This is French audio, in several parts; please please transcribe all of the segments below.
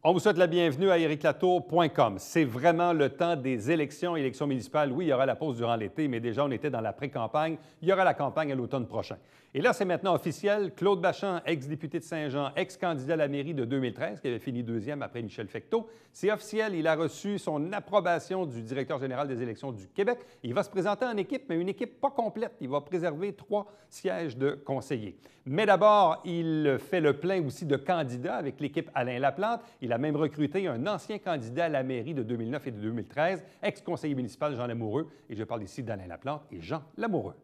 On vous souhaite la bienvenue à ericlatour.com. C'est vraiment le temps des élections municipales. Oui, il y aura la pause durant l'été, mais déjà, on était dans la pré-campagne. Il y aura la campagne à l'automne prochain. Et là, c'est maintenant officiel. Claude Bachand, ex-député de Saint-Jean, ex-candidat à la mairie de 2013, qui avait fini deuxième après Michel Fecteau. C'est officiel. Il a reçu son approbation du directeur général des élections du Québec. Il va se présenter en équipe, mais une équipe pas complète. Il va préserver 3 sièges de conseillers. Mais d'abord, il fait le plein aussi de candidats avec l'équipe Alain Laplante. Il a même recruté un ancien candidat à la mairie de 2009 et de 2013, ex-conseiller municipal Jean Lamoureux. Et je parle ici d'Alain Laplante et Jean Lamoureux.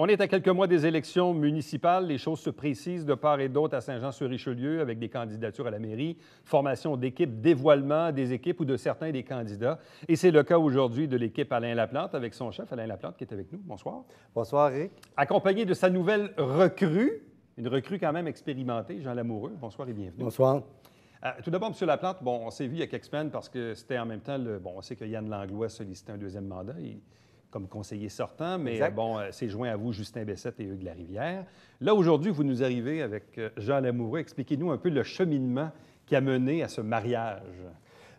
On est à quelques mois des élections municipales. Les choses se précisent de part et d'autre à Saint-Jean-sur-Richelieu avec des candidatures à la mairie, formation d'équipes, dévoilement des équipes ou de certains des candidats. Et c'est le cas aujourd'hui de l'équipe Alain Laplante avec son chef Alain Laplante qui est avec nous. Bonsoir. Bonsoir, Eric. Accompagné de sa nouvelle recrue, une recrue quand même expérimentée, Jean Lamoureux. Bonsoir et bienvenue. Bonsoir. Tout d'abord, M. Laplante, bon, on s'est vu il y a quelques semaines parce que c'était en même temps, on sait que Yann Langlois sollicitait un deuxième mandat. Comme conseiller sortant, mais c'est joint à vous Justin Bessette et Hugues Larivière. Là, aujourd'hui, vous nous arrivez avec Jean Lamoureux. Expliquez-nous un peu le cheminement qui a mené à ce mariage.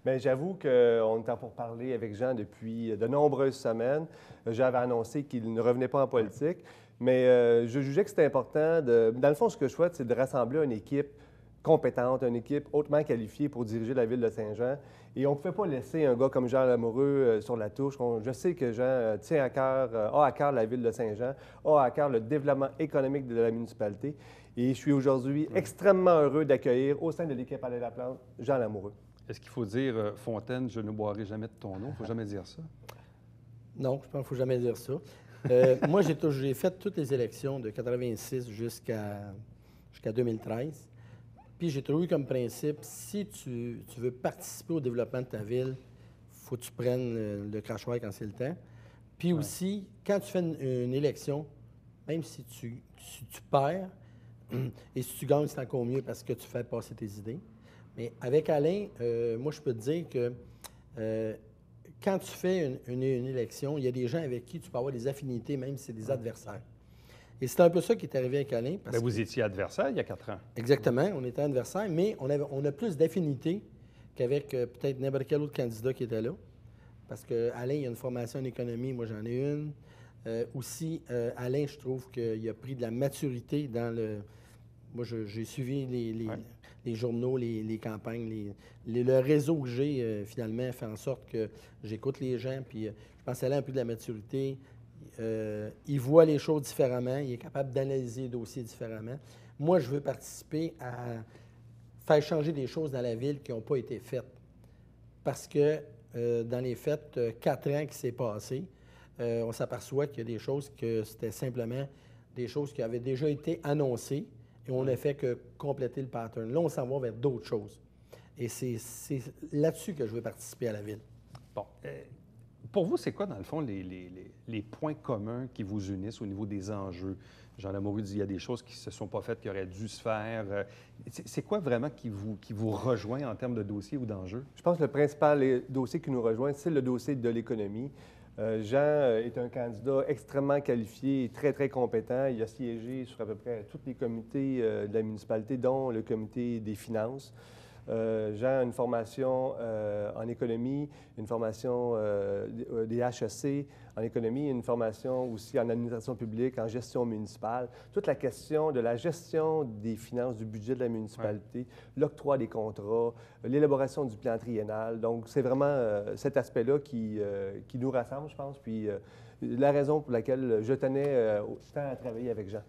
Bien, j'avoue qu'on était pour parler avec Jean depuis de nombreuses semaines. J'avais annoncé qu'il ne revenait pas en politique, mais je jugeais que c'était important. Dans le fond, ce que je souhaite, c'est de rassembler une équipe compétente, une équipe hautement qualifiée pour diriger la ville de Saint-Jean. Et on ne pouvait pas laisser un gars comme Jean Lamoureux sur la touche. Je sais que Jean tient à cœur, a à cœur la ville de Saint-Jean, a à cœur le développement économique de la municipalité. Et je suis aujourd'hui extrêmement heureux d'accueillir au sein de l'équipe Alain Laplante, Jean Lamoureux. Est-ce qu'il faut dire Fontaine, je ne boirai jamais de ton eau? Il ne faut jamais dire ça? Non, je pense qu'il ne faut jamais dire ça. Moi, j'ai fait toutes les élections de 86 jusqu'à 2013. Puis j'ai toujours eu comme principe, si tu veux participer au développement de ta ville, il faut que tu prennes le crachoir quand c'est le temps. Puis aussi, quand tu fais une élection, même si tu perds, et si tu gagnes, c'est encore mieux parce que tu fais passer tes idées. Mais avec Alain, moi, je peux te dire que quand tu fais une élection, il y a des gens avec qui tu peux avoir des affinités, même si c'est des adversaires. Et c'est un peu ça qui est arrivé avec Alain. Bien, vous étiez adversaire il y a 4 ans. Exactement, on était adversaire, mais on a plus d'affinités qu'avec peut-être n'importe quel autre candidat qui était là. Parce qu'Alain, il a une formation en économie, moi j'en ai une. Aussi, Alain, je trouve qu'il a pris de la maturité dans le... Moi, j'ai suivi les journaux, les campagnes, le réseau que j'ai, finalement, fait en sorte que j'écoute les gens, puis je pense qu'Alain a pris de la maturité. Il voit les choses différemment, il est capable d'analyser les dossiers différemment. Moi, je veux participer à faire changer des choses dans la ville qui n'ont pas été faites. Parce que dans les faits, 4 ans qui s'est passé, on s'aperçoit qu'il y a des choses que c'était simplement des choses qui avaient déjà été annoncées et on n'a fait que compléter le pattern. Là, on s'en va vers d'autres choses. Et c'est là-dessus que je veux participer à la ville. Bon. Pour vous, c'est quoi, dans le fond, les points communs qui vous unissent au niveau des enjeux? Jean Lamoureux dit qu'il y a des choses qui ne se sont pas faites, qui auraient dû se faire. C'est quoi vraiment qui vous rejoint en termes de dossiers ou d'enjeux? Je pense que le principal dossier qui nous rejoint, c'est le dossier de l'économie. Jean est un candidat extrêmement qualifié et très, très compétent. Il a siégé sur à peu près tous les comités de la municipalité, dont le comité des finances. Jean a une formation en économie, une formation des HEC en économie, une formation aussi en administration publique, en gestion municipale. Toute la question de la gestion des finances, du budget de la municipalité, l'octroi des contrats, l'élaboration du plan triennal. Donc, c'est vraiment cet aspect-là qui nous rassemble, je pense, puis la raison pour laquelle je tenais autant à travailler avec Jean.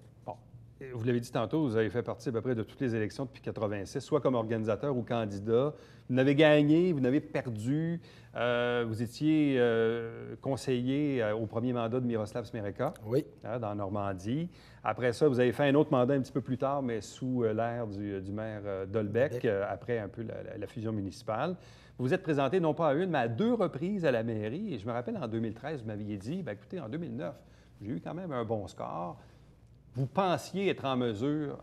Vous l'avez dit tantôt, vous avez fait partie à peu près de toutes les élections depuis 86, soit comme organisateur ou candidat. Vous n'avez gagné, vous n'avez perdu. Vous étiez conseiller au premier mandat de Miroslav Smereka, oui, dans Normandie. Après ça, vous avez fait un autre mandat un petit peu plus tard, mais sous l'ère du maire Dolbeck, après un peu la fusion municipale. Vous vous êtes présenté non pas à une, mais à 2 reprises à la mairie. Et je me rappelle, en 2013, vous m'aviez dit, bien, écoutez, en 2009, j'ai eu quand même un bon score. Vous pensiez être en mesure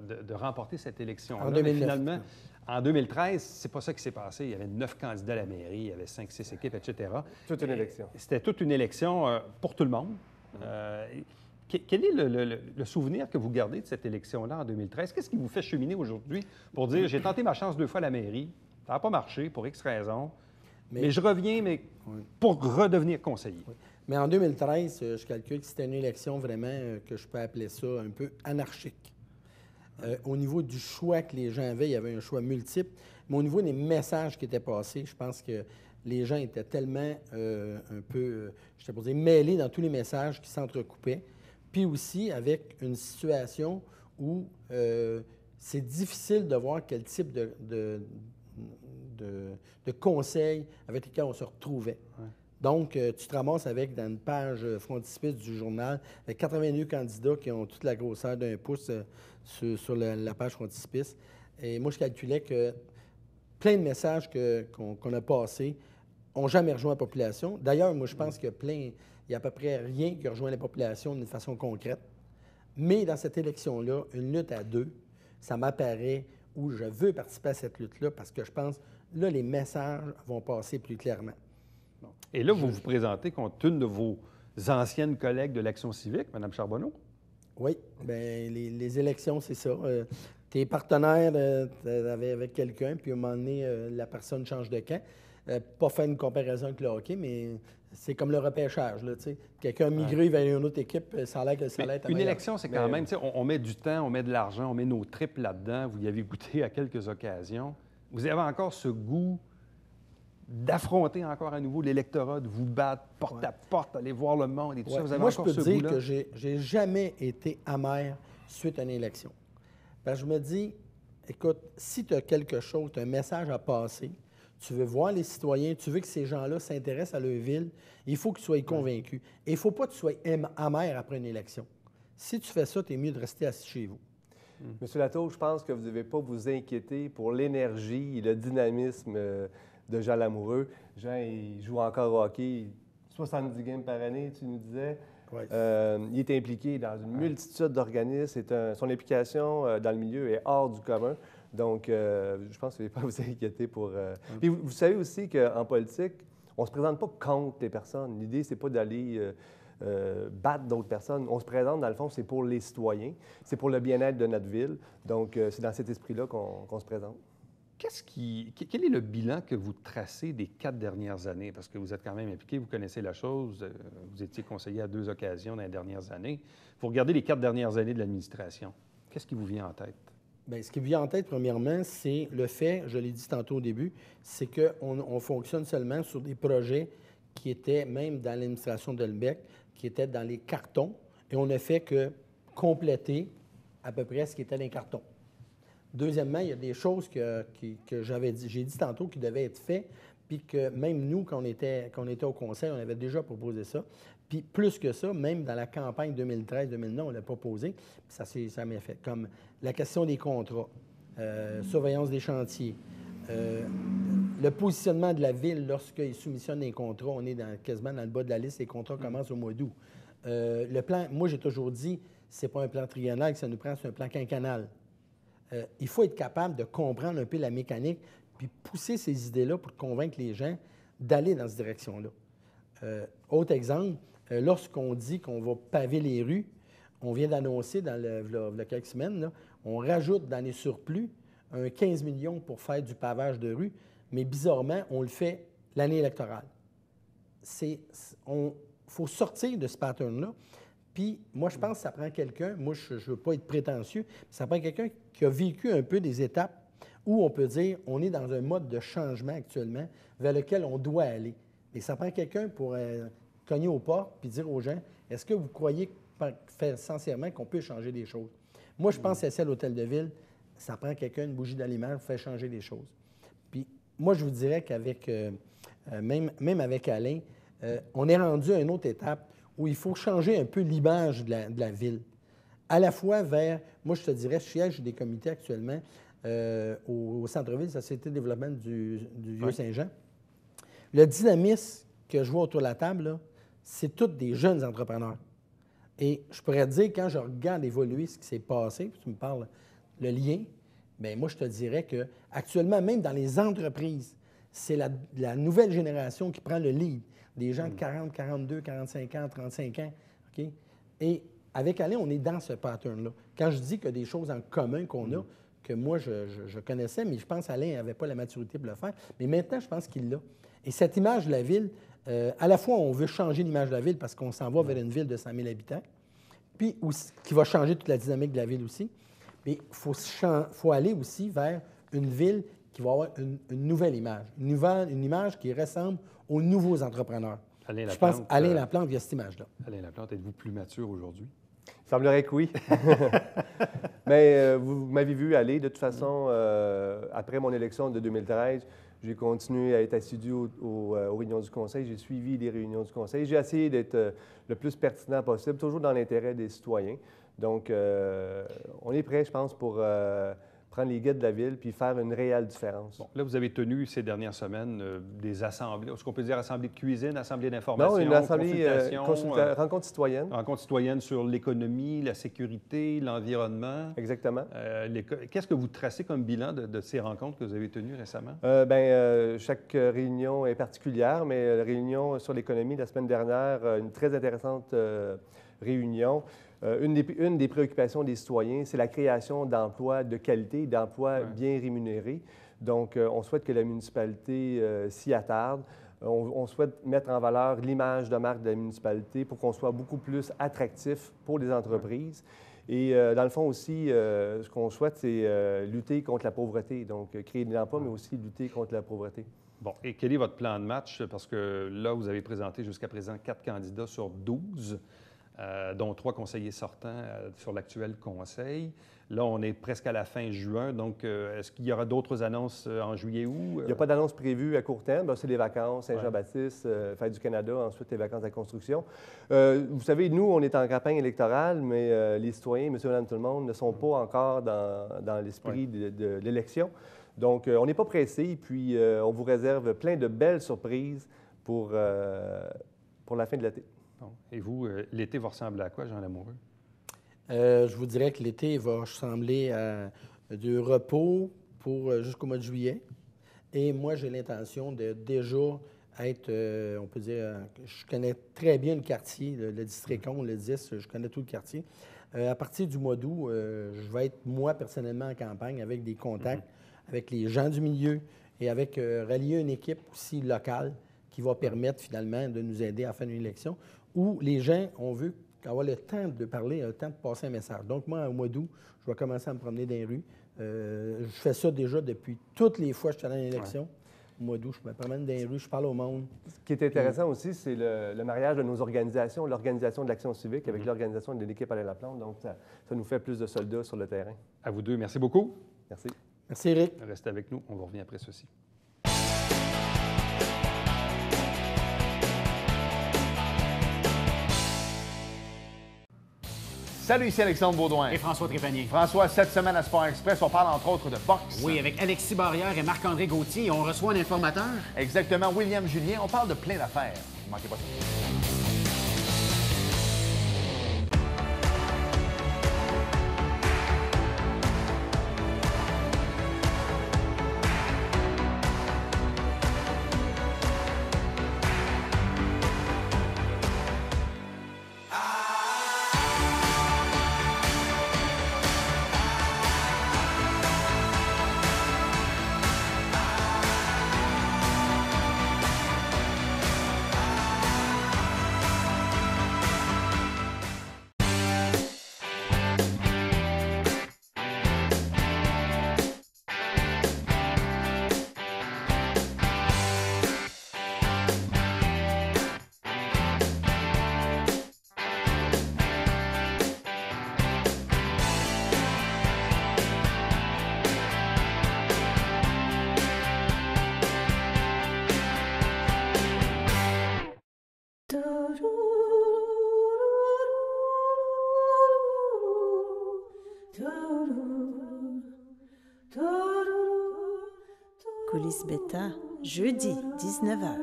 de remporter cette élection-là. En 2009. Finalement, en 2013, c'est pas ça qui s'est passé. Il y avait 9 candidats à la mairie, il y avait 5-6 équipes, etc. Toute une élection. C'était toute une élection pour tout le monde. Quel est le souvenir que vous gardez de cette élection-là en 2013? Qu'est-ce qui vous fait cheminer aujourd'hui pour dire, j'ai tenté ma chance 2 fois à la mairie, ça n'a pas marché pour X raisons, mais je reviens pour redevenir conseiller? Oui. Mais en 2013, je calcule que c'était une élection vraiment que je peux appeler ça un peu anarchique. Au niveau du choix que les gens avaient, il y avait un choix multiple, mais au niveau des messages qui étaient passés, je pense que les gens étaient tellement un peu, je t'ai dire, mêlés dans tous les messages qui s'entrecoupaient, puis aussi avec une situation où c'est difficile de voir quel type de conseils avec lesquels on se retrouvait. Ouais. Donc, tu te ramasses avec, dans une page frontispice du journal, avec 82 candidats qui ont toute la grosseur d'un pouce sur la page frontispice. Et moi, je calculais que plein de messages qu'on a passés n'ont jamais rejoint la population. D'ailleurs, moi, je pense qu'il y a à peu près rien qui a rejoint la population d'une façon concrète. Mais dans cette élection-là, une lutte à 2, ça m'apparaît où je veux participer à cette lutte-là parce que je pense, là, les messages vont passer plus clairement. Et là, vous vous présentez contre une de vos anciennes collègues de l'Action civique, Mme Charbonneau. Oui. Bien, les élections, c'est ça. Tu es partenaire avec quelqu'un, puis à un moment donné, la personne change de camp. Pas faire une comparaison avec le hockey, mais c'est comme le repêchage. Là, quelqu'un a migré vers une autre équipe, ça a l'air que le salaire est une élection, c'est quand même, on met du temps, on met de l'argent, on met nos tripes là-dedans. Vous y avez goûté à quelques occasions. Vous avez encore ce goût d'affronter encore à nouveau l'électorat, de vous battre porte à porte, aller voir le monde et tout ça. Vous avez Moi, encore je peux ce dire goût-là? que j'ai jamais été amer suite à une élection. Parce que je me dis, écoute, si tu as quelque chose, tu as un message à passer, tu veux voir les citoyens, tu veux que ces gens-là s'intéressent à leur ville, il faut que tu sois convaincu. Et il ne faut pas que tu sois amer après une élection. Si tu fais ça, tu es mieux de rester assis chez vous. Monsieur Latour, je pense que vous ne devez pas vous inquiéter pour l'énergie et le dynamisme de Jean Lamoureux. Jean, il joue encore au hockey, 70 games par année, tu nous disais. Ouais. Il est impliqué dans une multitude d'organismes. Son implication dans le milieu est hors du commun. Donc, je pense que vous ne devez pas vous inquiéter pour... Puis vous savez aussi qu'en politique, on ne se présente pas contre les personnes. L'idée, c'est pas d'aller battre d'autres personnes. On se présente, dans le fond, c'est pour les citoyens. C'est pour le bien-être de notre ville. Donc, c'est dans cet esprit-là qu'on se présente. Quel est le bilan que vous tracez des 4 dernières années? Parce que vous êtes quand même impliqué, vous connaissez la chose, vous étiez conseiller à 2 occasions dans les dernières années. Vous regardez les 4 dernières années de l'administration. Qu'est-ce qui vous vient en tête? Bien, ce qui me vient en tête, premièrement, c'est le fait, je l'ai dit tantôt au début, c'est qu'on fonctionne seulement sur des projets qui étaient, même dans l'administration de Delbecq, qui étaient dans les cartons, et on ne fait que compléter à peu près ce qui était dans les cartons. Deuxièmement, il y a des choses que j'ai dit tantôt qui devaient être faites, puis que même nous, quand on était au conseil, on avait déjà proposé ça. Puis plus que ça, même dans la campagne 2013-2009, on l'a proposé, puis ça m'est fait. Comme la question des contrats, surveillance des chantiers, le positionnement de la ville lorsqu'il soumissionne des contrats, on est quasiment dans le bas de la liste, les contrats commencent au mois d'août. Le plan, moi j'ai toujours dit, c'est pas un plan triennal que ça nous prend, c'est un plan quinquennal. Il faut être capable de comprendre un peu la mécanique puis pousser ces idées-là pour convaincre les gens d'aller dans cette direction-là. Autre exemple, lorsqu'on dit qu'on va paver les rues, on vient d'annoncer il y a quelques semaines, là, on rajoute dans les surplus un 15 millions pour faire du pavage de rue, mais bizarrement, on le fait l'année électorale. Il faut sortir de ce pattern-là. Puis, moi, je pense que ça prend quelqu'un, moi, je ne veux pas être prétentieux, mais ça prend quelqu'un qui a vécu un peu des étapes où on peut dire on est dans un mode de changement actuellement vers lequel on doit aller. Et ça prend quelqu'un pour cogner aux portes puis dire aux gens est-ce que vous croyez sincèrement qu'on peut changer des choses? Moi, je pense que c'est l'hôtel de ville, ça prend quelqu'un, une bougie d'allumage pour faire changer des choses. Puis, moi, je vous dirais qu'avec, même avec Alain, on est rendu à une autre étape où il faut changer un peu l'image de la ville. À la fois vers, moi je te dirais, je siège des comités actuellement au centre-ville, Société de développement du Vieux-Saint-Jean. Le dynamisme que je vois autour de la table, c'est tous des jeunes entrepreneurs. Et je pourrais te dire, quand je regarde évoluer ce qui s'est passé, puis tu me parles le lien, bien moi je te dirais qu'actuellement, même dans les entreprises, c'est la nouvelle génération qui prend le lead. Des gens de 40, 42, 45 ans, 35 ans, OK? Et avec Alain, on est dans ce pattern-là. Quand je dis qu'il y a des choses en commun qu'on a, que moi, je connaissais, mais je pense qu'Alain n'avait pas la maturité pour le faire. Mais maintenant, je pense qu'il l'a. Et cette image de la ville, à la fois, on veut changer l'image de la ville parce qu'on s'en va vers une ville de 100 000 habitants, puis aussi, qui va changer toute la dynamique de la ville aussi. Mais il faut aller aussi vers une ville qui va avoir une nouvelle image, une image qui ressemble aux nouveaux entrepreneurs. Je pense Alain Laplante, il y a cette image-là. Alain Laplante, êtes-vous plus mature aujourd'hui? Il semblerait que oui. Mais vous m'avez vu aller. De toute façon, après mon élection de 2013, j'ai continué à être assidu aux réunions du Conseil. J'ai suivi les réunions du Conseil. J'ai essayé d'être le plus pertinent possible, toujours dans l'intérêt des citoyens. Donc, on est prêt, je pense, pour prendre les guides de la ville puis faire une réelle différence. Bon, là, vous avez tenu ces dernières semaines des assemblées, est-ce qu'on peut dire assemblée de cuisine, assemblée d'information, non, une assemblée, rencontre citoyenne. Rencontre citoyenne sur l'économie, la sécurité, l'environnement. Exactement. Qu'est-ce que vous tracez comme bilan de ces rencontres que vous avez tenues récemment? Chaque réunion est particulière, mais la réunion sur l'économie la semaine dernière, une très intéressante réunion. Une des préoccupations des citoyens, c'est la création d'emplois de qualité, d'emplois bien rémunérés. Donc, on souhaite que la municipalité s'y attarde. On souhaite mettre en valeur l'image de marque de la municipalité pour qu'on soit beaucoup plus attractif pour les entreprises. Et dans le fond aussi, ce qu'on souhaite, c'est lutter contre la pauvreté. Donc, créer de l'emploi, mais aussi lutter contre la pauvreté. Bon, et quel est votre plan de match? Parce que là, vous avez présenté jusqu'à présent 4 candidats sur 12. Dont 3 conseillers sortants sur l'actuel conseil. Là, on est presque à la fin juin, donc est-ce qu'il y aura d'autres annonces en juillet ou? Il n'y a pas d'annonce prévue à court terme. C'est les vacances, Saint-Jean-Baptiste, Fête du Canada, ensuite les vacances de la construction. Vous savez, nous, on est en campagne électorale, mais les citoyens, monsieur, madame, tout le monde, ne sont pas encore dans l'esprit de l'élection. Donc, on n'est pas pressé, puis on vous réserve plein de belles surprises pour la fin de l'été. Bon. Et vous, l'été va ressembler à quoi, Jean Lamoureux? Je vous dirais que l'été va ressembler à du repos jusqu'au mois de juillet. Et moi, j'ai l'intention de déjà être, on peut dire, je connais très bien le quartier, le district 11, le 10, je connais tout le quartier. À partir du mois d'août, je vais être, moi, personnellement, en campagne avec des contacts avec les gens du milieu et avec rallier une équipe aussi locale qui va permettre, finalement, de nous aider à faire une élection où les gens, on veut avoir le temps de parler, le temps de passer un message. Donc, moi, au mois d'août, je vais commencer à me promener dans les rues. Je fais ça déjà depuis toutes les fois que je suis allé à l'élection. Au mois d'août, je me promène dans les rues, je parle au monde. Ce qui est intéressant aussi, c'est le mariage de nos organisations, l'organisation de l'action civique avec l'organisation de l'équipe Alain Laplante. Donc, ça nous fait plus de soldats sur le terrain. À vous deux, merci beaucoup. Merci. Merci, Éric. Restez avec nous, on vous revient après ceci. Salut, ici Alexandre Baudouin. Et François Trépanier. François, cette semaine à Sport Express, on parle entre autres de boxe. Oui, avec Alexis Barrière et Marc-André Gauthier, on reçoit un informateur. Exactement, William Julien. On parle de plein d'affaires. Ne manquez pas ça. Coulisses Bêta, jeudi, 19h.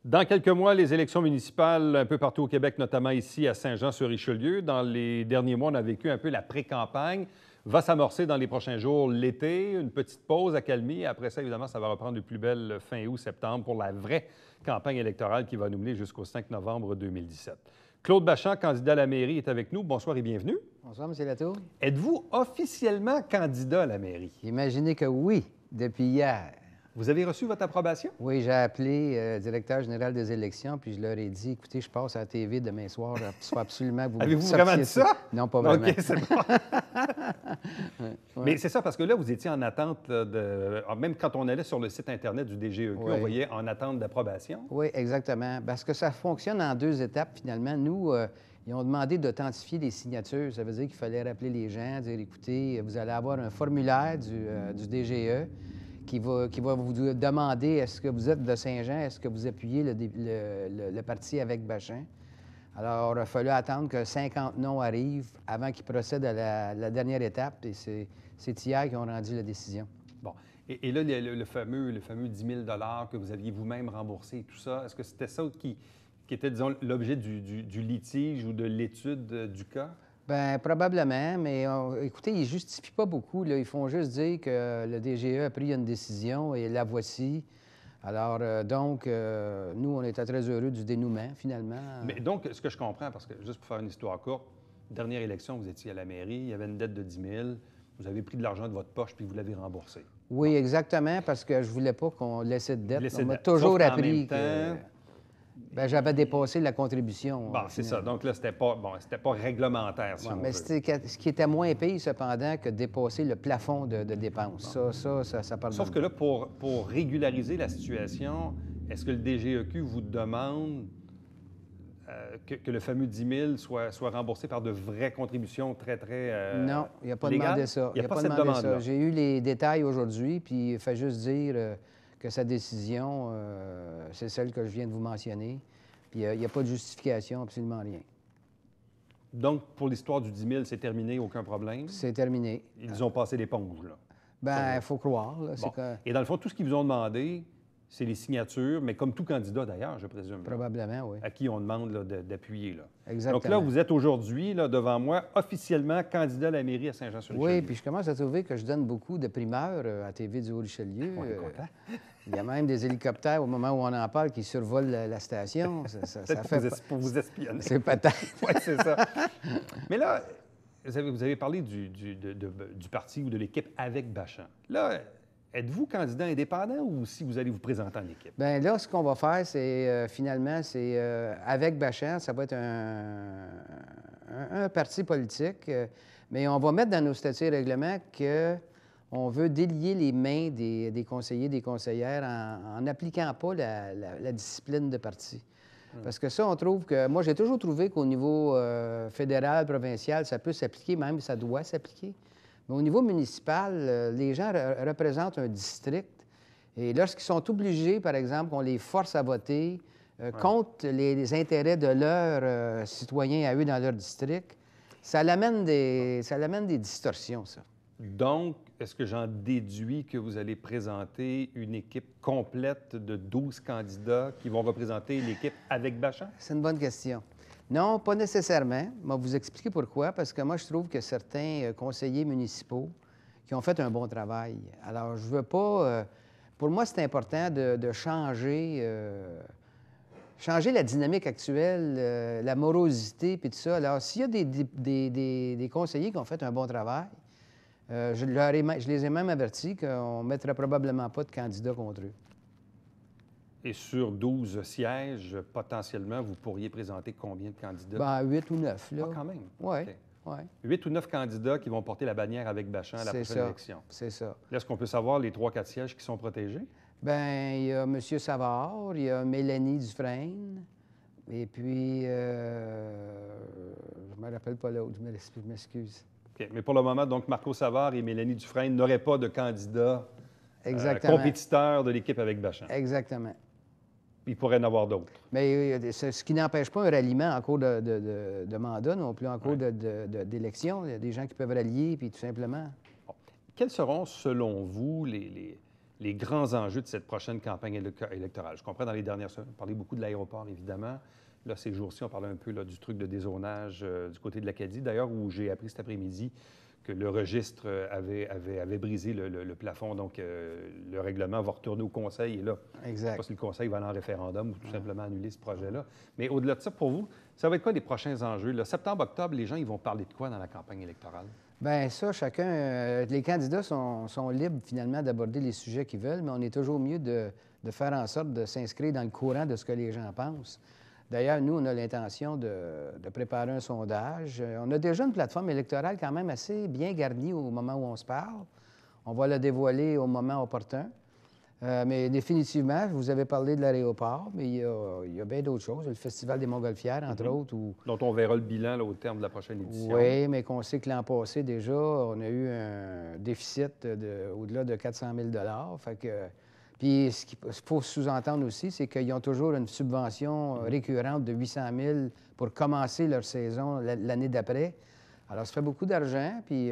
Dans quelques mois, les élections municipales un peu partout au Québec, notamment ici à Saint-Jean-sur-Richelieu. Dans les derniers mois, on a vécu un peu la pré-campagne. Va s'amorcer dans les prochains jours l'été, une petite pause accalmie. Après ça, évidemment, ça va reprendre de plus belle fin août, septembre pour la vraie campagne électorale qui va nous mener jusqu'au 5 novembre 2017. Claude Bachand, candidat à la mairie, est avec nous. Bonsoir et bienvenue. Bonsoir, M. Latour. Êtes-vous officiellement candidat à la mairie? Imaginez que oui, depuis hier. Vous avez reçu votre approbation? Oui, j'ai appelé le directeur général des élections, puis je leur ai dit, écoutez, je passe à la TV demain soir, il faut absolument que vous Avez-vous sortiez vraiment dit ça? Non, pas vraiment. OK, c'est bon. Ouais. Mais c'est ça, parce que là, vous étiez en attente même quand on allait sur le site Internet du DGEQ, Oui. on voyait en attente d'approbation. Oui, exactement. Parce que ça fonctionne en 2 étapes, finalement. Nous, ils ont demandé d'authentifier les signatures. Ça veut dire qu'il fallait rappeler les gens, dire, écoutez, vous allez avoir un formulaire du DGE qui va vous demander est-ce que vous êtes de Saint-Jean, est-ce que vous appuyez le parti avec Bachand. Alors, il a fallu attendre que 50 noms arrivent avant qu'ils procèdent à la dernière étape, et c'est hier qu'ils ont rendu la décision. Bon. Et là, le fameux 10 000 que vous aviez vous-même remboursé et tout ça, est-ce que c'était ça qui était, disons, l'objet du litige ou de l'étude du cas? Bien, probablement, mais écoutez, ils ne justifient pas beaucoup, là. Ils font juste dire que le DGE a pris une décision et la voici. Alors, nous, on était très heureux du dénouement, finalement. Mais donc, ce que je comprends, parce que juste pour faire une histoire courte, dernière élection, vous étiez à la mairie, il y avait une dette de 10 000, vous avez pris de l'argent de votre poche puis vous l'avez remboursé. Oui, exactement, parce que je voulais pas qu'on laissait de dette. Laissez On m'a dette. toujours Sauf qu'en appris même temps, que j'avais dépassé la contribution. Bon, c'est ça. Donc là, c'était pas réglementaire, si Ouais, on mais veut. ce qui était moins pire, cependant, que dépasser le plafond de dépenses. Ça pardonne. Sauf que là, pour régulariser la situation, est-ce que le DGEQ vous demande que le fameux 10 000 soit remboursé par de vraies contributions très, très Non, il n'a pas légales? demandé ça. Il n'y a pas cette demandé demande-là. ça. J'ai eu les détails aujourd'hui, puis il fait juste dire que sa décision, c'est celle que je viens de vous mentionner. Puis il n'y a pas de justification, absolument rien. Donc, pour l'histoire du 10 000, c'est terminé, aucun problème? C'est terminé. Ils ont passé l'éponge, là. Ben, il faut croire. Là, Bon. Et dans le fond, tout ce qu'ils vous ont demandé, c'est les signatures, mais comme tout candidat d'ailleurs, je présume. Probablement, oui. À qui on demande là, d'appuyer. Là. Exactement. Donc là, vous êtes aujourd'hui, là, devant moi, officiellement candidat à la mairie à Saint-Jean-sur-Richelieu. Oui, puis je commence à trouver que je donne beaucoup de primeurs à TV du Haut-Richelieu. On est content. Il y a même des hélicoptères, au moment où on en parle, qui survolent la station. Ça fait Pour vous espionner. C'est peut-être. Oui, c'est ça. Mais là, vous avez parlé du parti ou de l'équipe avec Bachand. Là, êtes-vous candidat indépendant ou si vous allez vous présenter en équipe? Bien, là, ce qu'on va faire, c'est finalement, avec Bachand, ça va être un parti politique, mais on va mettre dans nos statuts et règlements qu'on veut délier les mains des conseillers, des conseillères en n'appliquant pas la discipline de parti. Parce que ça, on trouve que... Moi, j'ai toujours trouvé qu'au niveau fédéral, provincial, ça peut s'appliquer, même ça doit s'appliquer. Mais au niveau municipal, les gens représentent un district. Et lorsqu'ils sont obligés, par exemple, qu'on les force à voter contre les intérêts de leurs citoyens à eux dans leur district, ça amène des distorsions, ça. Donc, est-ce que j'en déduis que vous allez présenter une équipe complète de 12 candidats qui vont représenter l'équipe avec Bachand? C'est une bonne question. Non, pas nécessairement. Je vais vous expliquer pourquoi. Parce que moi, je trouve que certains conseillers municipaux qui ont fait un bon travail. Alors, je veux pas... pour moi, c'est important de changer la dynamique actuelle, la morosité, puis tout ça. Alors, s'il y a des conseillers qui ont fait un bon travail, je les ai même avertis qu'on ne mettrait probablement pas de candidats contre eux. Et sur 12 sièges, potentiellement, vous pourriez présenter combien de candidats? Bien, 8 ou 9, là. Ah, quand même. Oui, OK. oui. 8 ou 9 candidats qui vont porter la bannière avec Bachand à la prochaine élection. C'est ça. Là, est-ce qu'on peut savoir les 3-4 sièges qui sont protégés? Bien, il y a M. Savard, il y a Mélanie Dufresne, et puis, je ne me rappelle pas l'autre, je m'excuse. OK. Mais pour le moment, donc, Marco Savard et Mélanie Dufresne n'auraient pas de candidats Exactement. compétiteurs de l'équipe avec Bachand. Exactement. Il pourrait en avoir d'autres. Mais ce qui n'empêche pas un ralliement en cours de mandat, non plus en cours d'élection. Il y a des gens qui peuvent rallier, puis tout simplement. Bon. Quels seront, selon vous, les grands enjeux de cette prochaine campagne électorale? Je comprends dans les dernières semaines, on parlait beaucoup de l'aéroport, évidemment. Là, ces jours-ci, on parlait un peu là, du truc de dézonage du côté de l'Acadie. D'ailleurs, où j'ai appris cet après-midi que le registre avait brisé le plafond. Donc, le règlement va retourner au Conseil. Et là, je ne sais pas si le Conseil va aller en référendum ou tout simplement annuler ce projet-là. Mais au-delà de ça, pour vous, ça va être quoi les prochains enjeux? Là, septembre-octobre, les gens, ils vont parler de quoi dans la campagne électorale? Bien, ça, chacun, les candidats sont libres finalement d'aborder les sujets qu'ils veulent, mais on est toujours mieux de faire en sorte de s'inscrire dans le courant de ce que les gens pensent. D'ailleurs, nous, on a l'intention de préparer un sondage. On a déjà une plateforme électorale quand même assez bien garnie au moment où on se parle. On va la dévoiler au moment opportun. Mais définitivement, vous avez parlé de l'aéroport, mais il y a bien d'autres choses. Le Festival des Montgolfières, entre autres. Dont on verra le bilan là, au terme de la prochaine édition. Oui, mais qu'on sait que l'an passé, déjà, on a eu un déficit au-delà de 400 000 Fait que, puis, ce qu'il faut sous-entendre aussi, c'est qu'ils ont toujours une subvention récurrente de 800 000 pour commencer leur saison l'année d'après. Alors, ça fait beaucoup d'argent, puis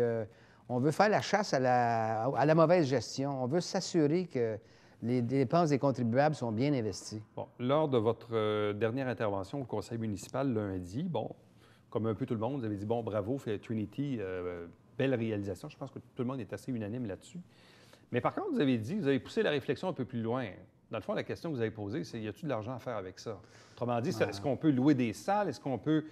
on veut faire la chasse à la mauvaise gestion. On veut s'assurer que les dépenses des contribuables sont bien investies. Bon, lors de votre dernière intervention au conseil municipal lundi, bon, comme un peu tout le monde, vous avez dit, bon, bravo, Trinity, belle réalisation. Je pense que tout le monde est assez unanime là-dessus. Mais par contre, vous avez poussé la réflexion un peu plus loin. Dans le fond, la question que vous avez posée, c'est y a-t-il de l'argent à faire avec ça? Autrement dit, est-ce qu'on peut louer des salles? Est-ce qu'on peut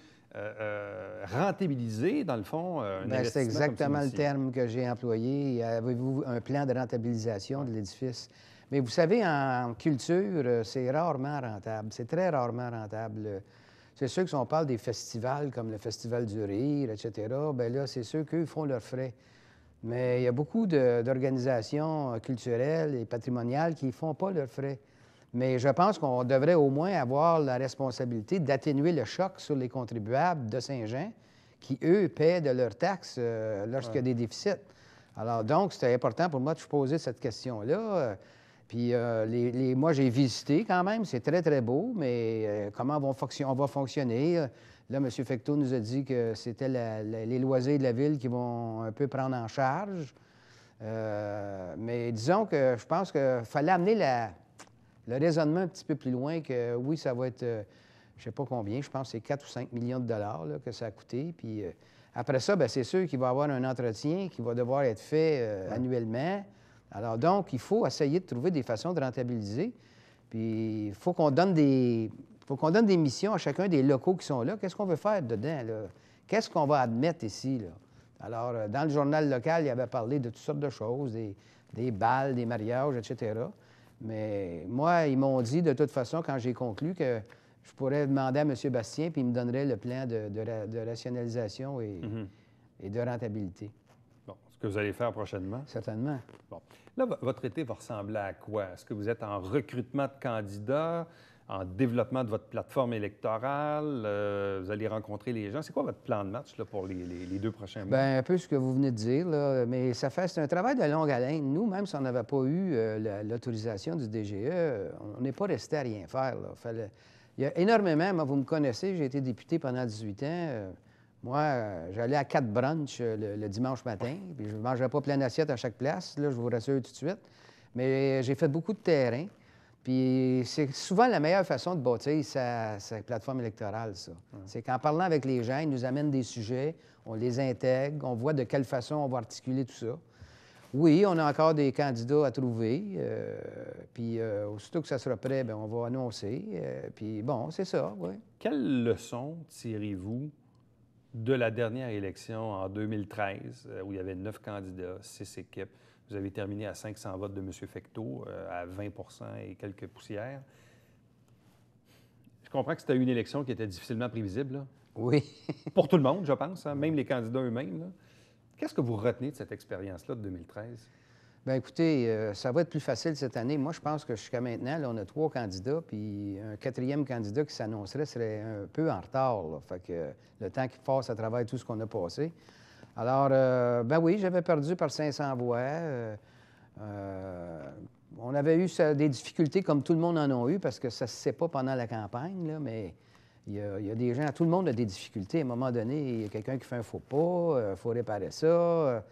rentabiliser, dans le fond, un investissement? C'est exactement le terme que j'ai employé. Avez-vous un plan de rentabilisation de l'édifice? Mais vous savez, en culture, c'est rarement rentable. C'est très rarement rentable. C'est sûr que si on parle des festivals comme le Festival du Rire, etc., bien là, c'est sûr qu'eux font leurs frais. Mais il y a beaucoup d'organisations culturelles et patrimoniales qui ne font pas leurs frais. Mais je pense qu'on devrait au moins avoir la responsabilité d'atténuer le choc sur les contribuables de Saint-Jean qui, eux, paient de leurs taxes lorsqu'il y a des déficits. Alors, donc, c'était important pour moi de poser cette question-là. Puis, moi, j'ai visité quand même. C'est très, très beau, mais comment on va fonctionner? Là, M. Fecteau nous a dit que c'était les loisirs de la ville qui vont un peu prendre en charge. Mais disons que je pense qu'il fallait amener le raisonnement un petit peu plus loin que, oui, ça va être, je ne sais pas combien, je pense que c'est 4 ou 5 millions de dollars là, que ça a coûté. Puis après ça, bien, c'est sûr qu'il va y avoir un entretien qui va devoir être fait annuellement. Alors donc, il faut essayer de trouver des façons de rentabiliser. Puis il faut qu'on donne des missions à chacun des locaux qui sont là. Qu'est-ce qu'on veut faire dedans, là? Qu'est-ce qu'on va admettre ici, là? Alors, dans le journal local, il avait parlé de toutes sortes de choses, des balles, des mariages, etc. Mais moi, ils m'ont dit, de toute façon, quand j'ai conclu, que je pourrais demander à M. Bastien, puis il me donnerait le plan de rationalisation et de rentabilité. Bon, ce que vous allez faire prochainement? Certainement. Bon. Là, votre été va ressembler à quoi? Est-ce que vous êtes en recrutement de candidats, en développement de votre plateforme électorale? Vous allez rencontrer les gens. C'est quoi votre plan de match là, pour les 2 prochains mois? Bien, un peu ce que vous venez de dire, là, mais c'est un travail de longue haleine. Nous, même si on n'avait pas eu l'autorisation du DGE, on n'est pas resté à rien faire. Là. Il y a énormément, moi, vous me connaissez, j'ai été député pendant 18 ans. Moi, j'allais à 4 brunchs le dimanche matin, puis je ne mangeais pas plein d'assiettes à chaque place, là, je vous rassure tout de suite. Mais j'ai fait beaucoup de terrain. Puis c'est souvent la meilleure façon de bâtir sa plateforme électorale, ça. C'est qu'en parlant avec les gens, ils nous amènent des sujets, on les intègre, on voit de quelle façon on va articuler tout ça. Oui, on a encore des candidats à trouver, puis aussitôt que ça sera prêt, bien, on va annoncer. Puis bon, c'est ça, oui. Quelle leçon tirez-vous de la dernière élection en 2013, où il y avait 9 candidats, 6 équipes? Vous avez terminé à 500 votes de M. Fecteau, à 20 et quelques poussières. Je comprends que c'était une élection qui était difficilement prévisible. Là. Oui. Pour tout le monde, je pense, hein, même les candidats eux-mêmes. Là. Qu'est-ce que vous retenez de cette expérience-là de 2013? Bien, écoutez, ça va être plus facile cette année. Moi, je pense que jusqu'à maintenant, là, on a 3 candidats, puis un 4e candidat qui s'annoncerait serait un peu en retard. Là. Fait que le temps qu'il passe à travers tout ce qu'on a passé. Alors, ben oui, j'avais perdu par 500 voix. On avait eu des difficultés comme tout le monde en a eu parce que ça ne se sait pas pendant la campagne, là, mais il y a des gens, tout le monde a des difficultés. À un moment donné, il y a quelqu'un qui fait un faux pas, il faut réparer ça.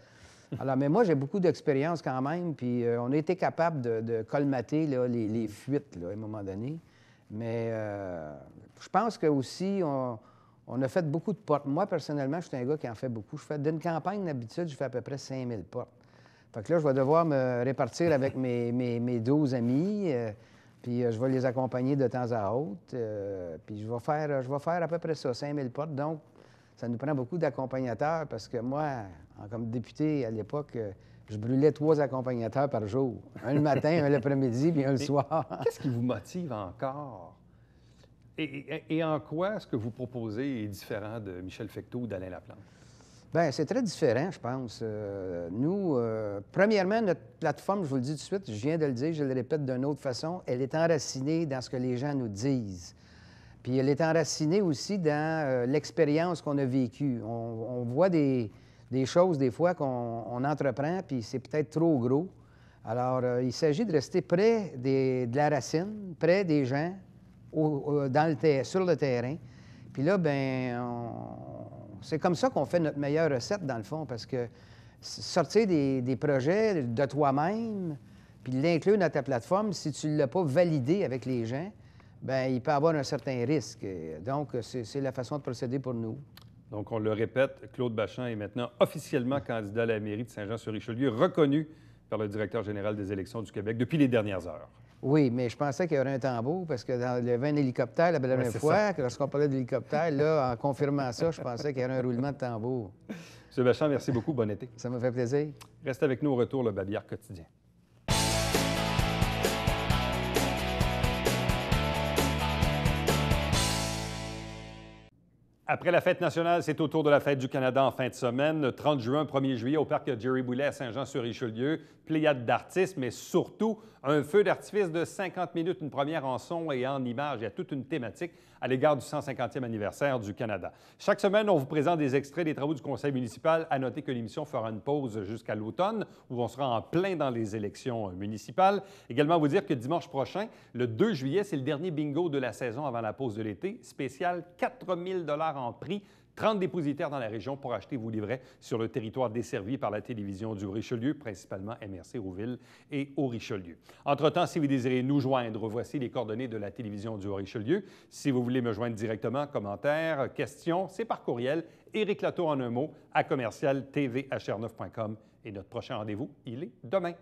Alors, mais moi, j'ai beaucoup d'expérience quand même, puis on a été capable de colmater là, les fuites là, à un moment donné. Mais je pense que aussi on a fait beaucoup de portes. Moi, personnellement, je suis un gars qui en fait beaucoup. D'une campagne, d'habitude, je fais à peu près 5000 portes. Fait que là, je vais devoir me répartir avec mes 12 amis, puis je vais les accompagner de temps à autre. Puis je vais faire à peu près ça, 5000 portes. Donc, ça nous prend beaucoup d'accompagnateurs parce que moi, comme député à l'époque, je brûlais 3 accompagnateurs par jour. Un le matin, un l'après-midi, puis un le soir. Qu'est-ce qui vous motive encore? Et en quoi ce que vous proposez est différent de Michel Fecteau ou d'Alain Laplante? Bien, c'est très différent, je pense. Nous, premièrement, notre plateforme, je vous le dis tout de suite, je viens de le dire, je le répète d'une autre façon, elle est enracinée dans ce que les gens nous disent. Puis elle est enracinée aussi dans l'expérience qu'on a vécue. On voit des choses, des fois, qu'on entreprend, puis c'est peut-être trop gros. Alors, il s'agit de rester près de la racine, près des gens, sur le terrain. Puis là, bien, c'est comme ça qu'on fait notre meilleure recette, dans le fond, parce que sortir des projets de toi-même, puis l'inclure dans ta plateforme, si tu ne l'as pas validé avec les gens, bien, il peut y avoir un certain risque. Donc, c'est la façon de procéder pour nous. Donc, on le répète, Claude Bachand est maintenant officiellement candidat à la mairie de Saint-Jean-sur-Richelieu, reconnu par le directeur général des élections du Québec depuis les dernières heures. Oui, mais je pensais qu'il y aurait un tambour parce que il y avait un hélicoptère la dernière fois. Lorsqu'on parlait d'hélicoptère, là, en confirmant ça, je pensais qu'il y aurait un roulement de tambour. M. Bachand, merci beaucoup. Bon été. Ça m'a fait plaisir. Reste avec nous au retour, le Babillard quotidien. Après la fête nationale, c'est au tour de la fête du Canada en fin de semaine. Le 30 juin, 1er juillet, au parc Jerry Boulet à Saint-Jean-sur-Richelieu. Pléiade d'artistes, mais surtout un feu d'artifice de 50 minutes, une première en son et en images. Il y a toute une thématique à l'égard du 150e anniversaire du Canada. Chaque semaine, on vous présente des extraits des travaux du conseil municipal. À noter que l'émission fera une pause jusqu'à l'automne, où on sera en plein dans les élections municipales. Également, vous dire que dimanche prochain, le 2 juillet, c'est le dernier bingo de la saison avant la pause de l'été. Spécial 4 000 $ en prix. 30 dépositaires dans la région pour acheter vos livrets sur le territoire desservi par la télévision du Richelieu, principalement MRC Rouville et au Richelieu. Entre-temps, si vous désirez nous joindre, voici les coordonnées de la télévision du Richelieu. Si vous voulez me joindre directement, commentaires, questions, c'est par courriel. Éric Lato en un mot à commercial tvhr9.com. Et notre prochain rendez-vous, il est demain.